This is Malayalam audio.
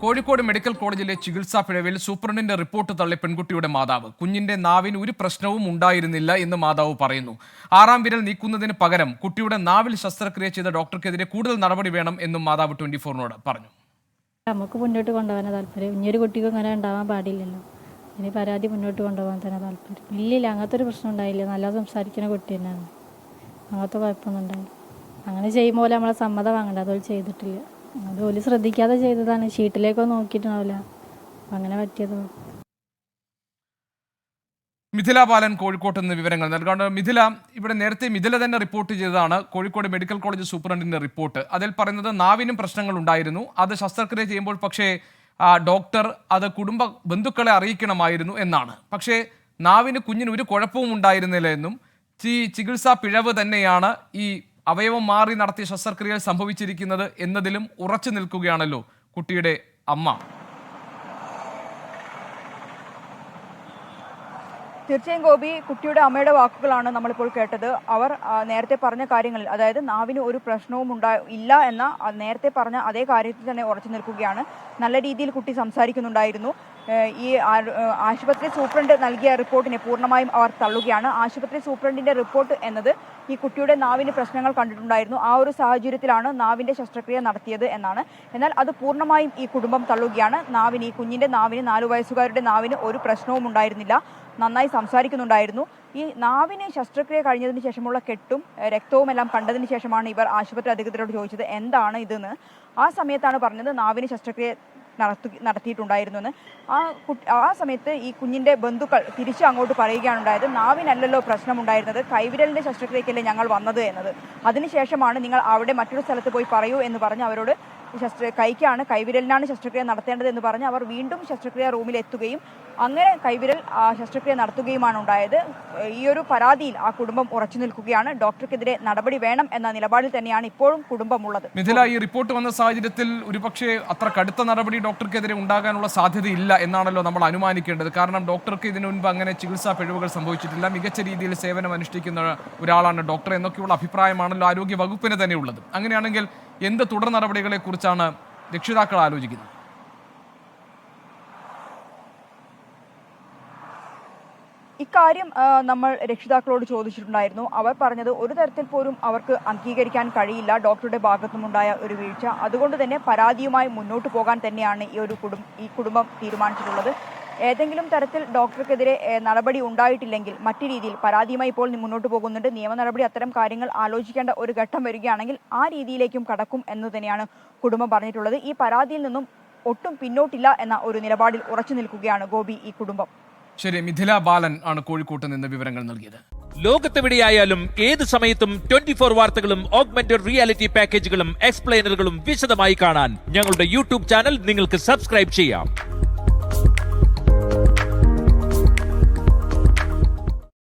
കോഴിക്കോട് മെഡിക്കൽ കോളേജിലെ ചികിത്സാ പിഴവിൽ സൂപ്രണ്ടിന്റെ റിപ്പോർട്ട് തള്ളി പെൺകുട്ടിയുടെ മാതാവ്. കുഞ്ഞിന്റെ നാവിന് ഒരു പ്രശ്നവും ഉണ്ടായിരുന്നില്ല എന്ന് മാതാവ് പറയുന്നു. 6ാം വിരൽ നീക്കുന്നതിന് പകരം കുട്ടിയുടെ നാവിൽ ശസ്ത്രക്രിയ ചെയ്ത ഡോക്ടർക്കെതിരെ കൂടുതൽ നടപടി വേണം എന്നും മാതാവ് 24നോട് പറഞ്ഞു. നമുക്ക് മുന്നോട്ട് കൊണ്ടുപോകാൻ താല്പര്യം. ഇനിയൊരു കുട്ടിക്ക് അങ്ങനെ ഉണ്ടാവാൻ പാടില്ലല്ലോ. ഇനി പരാതി മുന്നോട്ട് കൊണ്ടുപോകാൻ തന്നെ താല്പര്യം. ഇല്ലില്ല, അങ്ങനത്തെ ഒരു പ്രശ്നം ഉണ്ടായില്ല. നല്ല സംസാരിക്കുന്ന കുട്ടി തന്നെയാണ്. അങ്ങനത്തെ കുഴപ്പമൊന്നും ഉണ്ടായില്ല. അങ്ങനെ ചെയ്യുമ്പോൾ നമ്മളെ സമ്മതം വാങ്ങണ്ട, അതുപോലെ ചെയ്തിട്ടില്ല. അതുപോലെ ശ്രദ്ധിക്കാതെ ചെയ്തതാണ്. ഷീറ്റിലേക്കോ നോക്കിയിട്ടുണ്ടാവില്ല, അങ്ങനെ പറ്റിയത്. മിഥില ബാലൻ കോഴിക്കോട്ട് നിന്ന് വിവരങ്ങൾ നൽകാണ്ട്. മിഥില, ഇവിടെ നേരത്തെ മിഥില തന്നെ റിപ്പോർട്ട് ചെയ്തതാണ് കോഴിക്കോട് മെഡിക്കൽ കോളേജ് സൂപ്രണ്ടിന്റെ റിപ്പോർട്ട്. അതിൽ പറയുന്നത് നാവിനും പ്രശ്നങ്ങൾ ഉണ്ടായിരുന്നു, അത് ശസ്ത്രക്രിയ ചെയ്യുമ്പോൾ പക്ഷേ ഡോക്ടർ അത് കുടുംബ ബന്ധുക്കളെ അറിയിക്കണമായിരുന്നു എന്നാണ്. പക്ഷേ നാവിന് കുഞ്ഞിന് ഒരു കുഴപ്പവും ഉണ്ടായിരുന്നില്ല എന്നും ഈ ചികിത്സാ പിഴവ് തന്നെയാണ് ഈ അവയവം മാറി നടത്തിയ ശസ്ത്രക്രിയയിൽ സംഭവിച്ചിരിക്കുന്നത് എന്നതിലും ഉറച്ചു നിൽക്കുകയാണല്ലോ കുട്ടിയുടെ അമ്മ. തീർച്ചയായും ഗോപി, കുട്ടിയുടെ അമ്മയുടെ വാക്കുകളാണ് നമ്മളിപ്പോൾ കേട്ടത്. അവർ നേരത്തെ പറഞ്ഞ കാര്യങ്ങളിൽ, അതായത് നാവിന് ഒരു പ്രശ്നവും ഇല്ല എന്ന നേരത്തെ പറഞ്ഞ അതേ കാര്യത്തിൽ തന്നെ ഉറച്ചു നിൽക്കുകയാണ്. നല്ല രീതിയിൽ കുട്ടി സംസാരിക്കുന്നുണ്ടായിരുന്നു. ഈ ആശുപത്രി സൂപ്രണ്ട് നൽകിയ റിപ്പോർട്ടിനെ പൂർണ്ണമായും അവർ തള്ളുകയാണ്. ആശുപത്രി സൂപ്രണ്ടിന്റെ റിപ്പോർട്ട് എന്നത് ഈ കുട്ടിയുടെ നാവിന് പ്രശ്നങ്ങൾ കണ്ടിട്ടുണ്ടായിരുന്നു, ആ ഒരു സാഹചര്യത്തിലാണ് നാവിന്റെ ശസ്ത്രക്രിയ നടത്തിയത് എന്നാണ്. എന്നാൽ അത് പൂർണ്ണമായും ഈ കുടുംബം തള്ളുകയാണ്. ഈ കുഞ്ഞിന്റെ നാവിന്, 4 വയസ്സുകാരുടെ നാവിന് ഒരു പ്രശ്നവും ഉണ്ടായിരുന്നില്ല, നന്നായി സംസാരിക്കുന്നുണ്ടായിരുന്നു. ഈ നാവിന് ശസ്ത്രക്രിയ കഴിഞ്ഞതിന് ശേഷമുള്ള കെട്ടും രക്തവും എല്ലാം കണ്ടതിന് ശേഷമാണ് ഇവർ ആശുപത്രി അധികൃതരോട് ചോദിച്ചത് എന്താണ് ഇതെന്ന്. ആ സമയത്താണ് പറഞ്ഞത് നാവിന് ശസ്ത്രക്രിയ നടത്തിയിട്ടുണ്ടായിരുന്നെന്ന്. ആ സമയത്ത് ഈ കുഞ്ഞിന്റെ ബന്ധുക്കൾ തിരിച്ചു അങ്ങോട്ട് പറയുകയാണ് ഉണ്ടായത്, നാവിനല്ലല്ലോ പ്രശ്നമുണ്ടായിരുന്നത്, കൈവിരലിന്റെ ശസ്ത്രക്രിയക്കല്ലേ ഞങ്ങൾ വന്നത് എന്നത്. അതിനുശേഷമാണ് നിങ്ങൾ അവിടെ മറ്റൊരു സ്ഥലത്ത് പോയി പറയൂ എന്ന് പറഞ്ഞ് അവരോട് കൈവിരലിനാണ് ശസ്ത്രക്രിയ നടത്തേണ്ടത് എന്ന് പറഞ്ഞ് അവർ വീണ്ടും ശസ്ത്രക്രിയ റൂമിൽ എത്തുകയും അങ്ങനെ കൈവിരൽ ശസ്ത്രക്രിയ നടത്തുകയുമാണ് ഉണ്ടായത്. ഈ ഒരു പരാതിയിൽ ആ കുടുംബം ഉറച്ചു നിൽക്കുകയാണ്. ഡോക്ടർക്കെതിരെ നടപടി വേണം എന്ന നിലപാടിൽ തന്നെയാണ് ഇപ്പോഴും കുടുംബമുള്ളത്. മിഥില, ഈ റിപ്പോർട്ട് വന്ന സാഹചര്യത്തിൽ ഒരുപക്ഷെ അത്ര കടുത്ത നടപടി ഡോക്ടർക്കെതിരെ ഉണ്ടാകാനുള്ള സാധ്യതയില്ല എന്നാണല്ലോ നമ്മൾ അനുമാനിക്കേണ്ടത്. കാരണം ഡോക്ടർക്ക് ഇതിനു മുൻപ് അങ്ങനെ ചികിത്സാ പിഴവുകൾ സംഭവിച്ചിട്ടില്ല, മികച്ച രീതിയിൽ സേവനം അനുഷ്ഠിക്കുന്ന ഒരാളാണ് ഡോക്ടർ എന്നൊക്കെയുള്ള അഭിപ്രായമാണല്ലോ ആരോഗ്യ വകുപ്പിന് തന്നെ ഉള്ളത്. അങ്ങനെയാണെങ്കിൽ എന്ത് തുടർ നടപടികളെ കുറിച്ചാണ് രക്ഷിതാക്കൾ ആലോചിക്കുന്നത്? ഇക്കാര്യം നമ്മൾ രക്ഷിതാക്കളോട് ചോദിച്ചിട്ടുണ്ടായിരുന്നു. അവർ പറഞ്ഞത് ഒരു തരത്തിൽ പോലും അവർക്ക് അംഗീകരിക്കാൻ കഴിയില്ല ഡോക്ടറുടെ ഭാഗത്തുനിന്നുണ്ടായ ഒരു വീഴ്ച. അതുകൊണ്ട് തന്നെ പരാതിയുമായി മുന്നോട്ട് പോകാൻ തന്നെയാണ് ഈ കുടുംബം തീരുമാനിച്ചിട്ടുള്ളത്. ഏതെങ്കിലും തരത്തിൽ ഡോക്ടർക്കെതിരെ നടപടി ഉണ്ടായിട്ടില്ലെങ്കിൽ മറ്റു രീതിയിൽ പരാതിയുമായി ഇപ്പോൾ മുന്നോട്ട് പോകുന്നുണ്ട്. നിയമ നടപടി, അത്തരം കാര്യങ്ങൾ ആലോചിക്കേണ്ട ഒരു ഘട്ടം വരികയാണെങ്കിൽ ആ രീതിയിലേക്കും കടക്കും എന്ന് തന്നെയാണ് കുടുംബം പറഞ്ഞിട്ടുള്ളത്. ഈ പരാതിയിൽ നിന്നും ഒട്ടും പിന്നോട്ടില്ല എന്ന ഒരു നിലപാടിൽ ഉറച്ചു നിൽക്കുകയാണ് ഗോപി ഈ കുടുംബം. ശരി, മിഥില ബാലൻ ആണ് കോഴിക്കോട്ട് നിന്ന് വിവരങ്ങൾ നൽകിയത്. ലോകത്തെവിടെയായാലും ഏത് സമയത്തും 24 വാർത്തകളും ഓഗ്മെന്റഡ് റിയാലിറ്റി പാക്കേജുകളും എക്സ്പ്ലെയിനറുകളും വിശദമായി കാണാൻ ഞങ്ങളുടെ യൂട്യൂബ് ചാനൽ നിങ്ങൾക്ക് സബ്സ്ക്രൈബ് ചെയ്യാം.